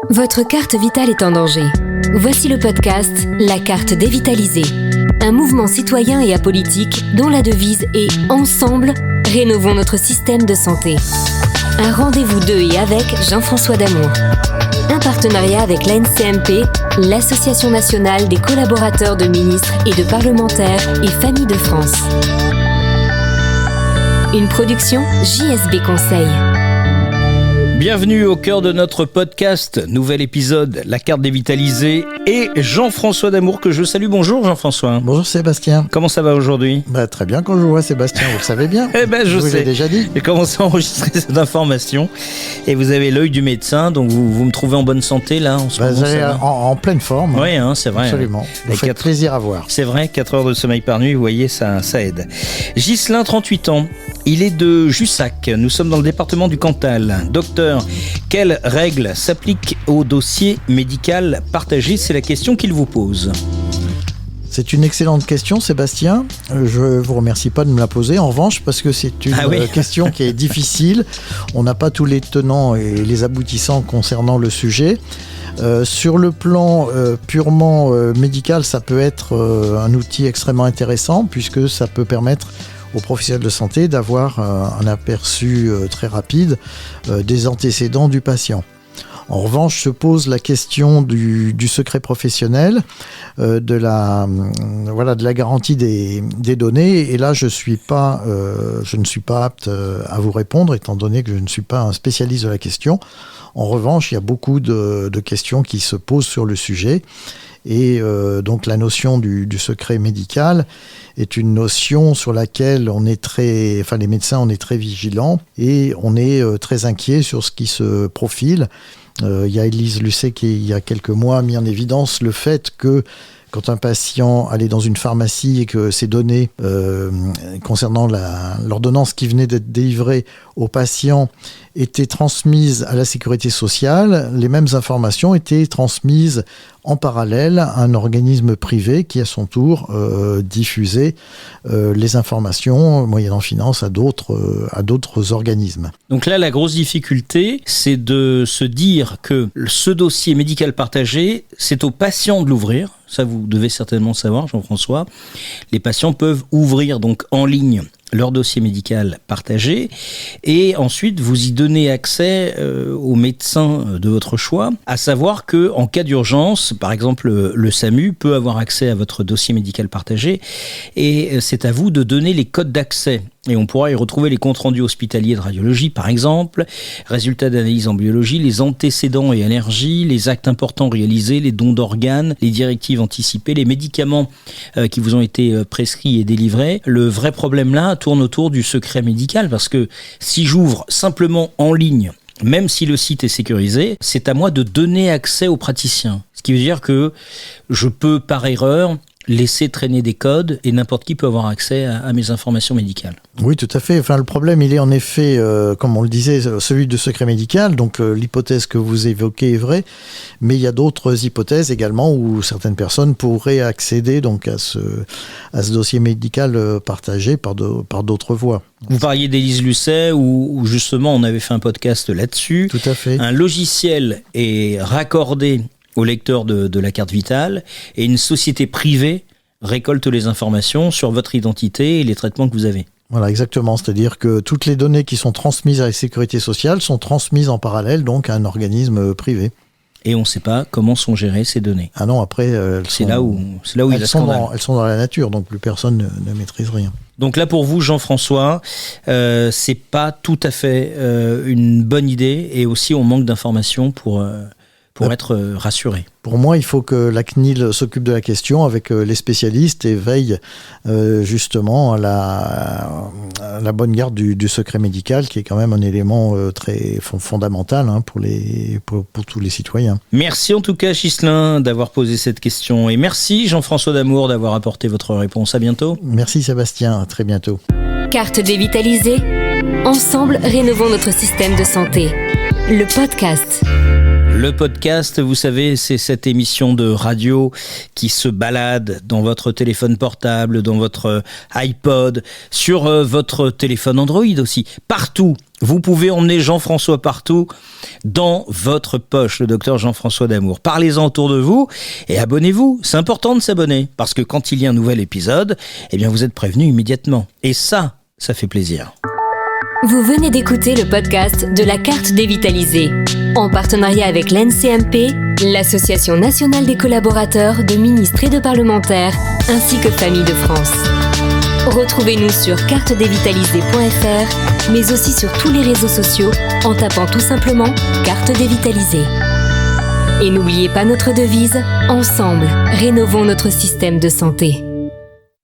Votre carte vitale est en danger. Voici le podcast La carte dévitalisée. Un mouvement citoyen et apolitique dont la devise est « Ensemble, rénovons notre système de santé ». Un rendez-vous de et avec Jean-François Damour. Un partenariat avec l'ANCMP, l'Association nationale des collaborateurs de ministres et de parlementaires et familles de France. Une production JSB Conseil. Bienvenue au cœur de notre podcast, nouvel épisode, La carte dévitalisée et Jean-François Damour que je salue. Bonjour Jean-François. Bonjour Sébastien. Comment ça va aujourd'hui ? Très bien, quand je vous vois Sébastien, vous le savez bien. Je vous sais. l'ai déjà dit. J'ai commencé à enregistrer cette information et vous avez l'œil du médecin, donc vous me trouvez en bonne santé là en ce moment. Vous allez en pleine forme. Oui, c'est vrai. Absolument. Vous faites plaisir à voir. C'est vrai, 4 heures de sommeil par nuit, vous voyez, ça aide. Ghislain, 38 ans. Il est de Jussac. Nous sommes dans le département du Cantal. Docteur, quelles règles s'appliquent au dossier médical partagé ? C'est la question qu'il vous pose. C'est une excellente question, Sébastien. Je ne vous remercie pas de me la poser. En revanche, parce que c'est une question qui est difficile. On n'a pas tous les tenants et les aboutissants concernant le sujet. Sur le plan purement médical, ça peut être un outil extrêmement intéressant puisque ça peut permettre aux professionnels de santé d'avoir un aperçu très rapide des antécédents du patient. En revanche, se pose la question du secret professionnel, de la garantie des données. Et là, je ne suis pas apte à vous répondre, étant donné que je ne suis pas un spécialiste de la question. En revanche, il y a beaucoup de questions qui se posent sur le sujet. Et donc la notion du secret médical est une notion sur laquelle les médecins, on est très vigilants et on est très inquiet sur ce qui se profile. Il y a Élise Lucet qui, il y a quelques mois, a mis en évidence le fait que quand un patient allait dans une pharmacie et que ses données concernant l'ordonnance qui venait d'être délivrée au patient étaient transmises à la sécurité sociale, les mêmes informations étaient transmises en parallèle à un organisme privé qui, à son tour, diffusait les informations, moyennant finance, à d'autres organismes. Donc là, la grosse difficulté, c'est de se dire que ce dossier médical partagé, c'est au patient de l'ouvrir. Ça, vous devez certainement savoir, Jean-François. Les patients peuvent ouvrir donc en ligne leur dossier médical partagé et ensuite vous y donnez accès au médecin de votre choix, à savoir que en cas d'urgence, par exemple le SAMU peut avoir accès à votre dossier médical partagé et c'est à vous de donner les codes d'accès. Et on pourra y retrouver les comptes rendus hospitaliers de radiologie, par exemple, résultats d'analyse en biologie, les antécédents et allergies, les actes importants réalisés, les dons d'organes, les directives anticipées, les médicaments qui vous ont été prescrits et délivrés. Le vrai problème là tourne autour du secret médical, parce que si j'ouvre simplement en ligne, même si le site est sécurisé, c'est à moi de donner accès aux praticiens. Ce qui veut dire que je peux, par erreur, laisser traîner des codes et n'importe qui peut avoir accès à mes informations médicales. Oui, tout à fait. Enfin, le problème, il est en effet, comme on le disait, celui du secret médical. Donc, l'hypothèse que vous évoquez est vraie, mais il y a d'autres hypothèses également où certaines personnes pourraient accéder donc à ce dossier médical partagé par d'autres voies. Vous parliez d'Élise Lucet où justement on avait fait un podcast là-dessus. Tout à fait. Un logiciel est raccordé au lecteur de la carte vitale et une société privée récolte les informations sur votre identité et les traitements que vous avez. Voilà, exactement. C'est-à-dire que toutes les données qui sont transmises à la sécurité sociale sont transmises en parallèle donc à un organisme privé. Et on ne sait pas comment sont gérées ces données. Ah non, après, c'est là où il y a le scandale. Elles sont dans la nature, donc plus personne ne maîtrise rien. Donc là, pour vous, Jean-François, c'est pas tout à fait une bonne idée et aussi on manque d'informations pour être rassuré. Pour moi, il faut que la CNIL s'occupe de la question avec les spécialistes et veille justement à la bonne garde du secret médical, qui est quand même un élément très fondamental pour tous les citoyens. Merci en tout cas, Ghislain, d'avoir posé cette question. Et merci, Jean-François Damour, d'avoir apporté votre réponse. À bientôt. Merci, Sébastien. À très bientôt. Carte dévitalisée. Ensemble, rénovons notre système de santé. Le podcast. Le podcast, vous savez, c'est cette émission de radio qui se balade dans votre téléphone portable, dans votre iPod, sur votre téléphone Android aussi, partout. Vous pouvez emmener Jean-François partout dans votre poche, le docteur Jean-François D'Amour. Parlez-en autour de vous et abonnez-vous. C'est important de s'abonner parce que quand il y a un nouvel épisode, eh bien vous êtes prévenu immédiatement. Et ça fait plaisir. Vous venez d'écouter le podcast de la carte dévitalisée, en partenariat avec l'NCMP, l'Association nationale des collaborateurs de ministres et de parlementaires, ainsi que Famille de France. Retrouvez-nous sur cartedévitalisée.fr, mais aussi sur tous les réseaux sociaux en tapant tout simplement Carte Dévitalisée. Et n'oubliez pas notre devise, ensemble, rénovons notre système de santé.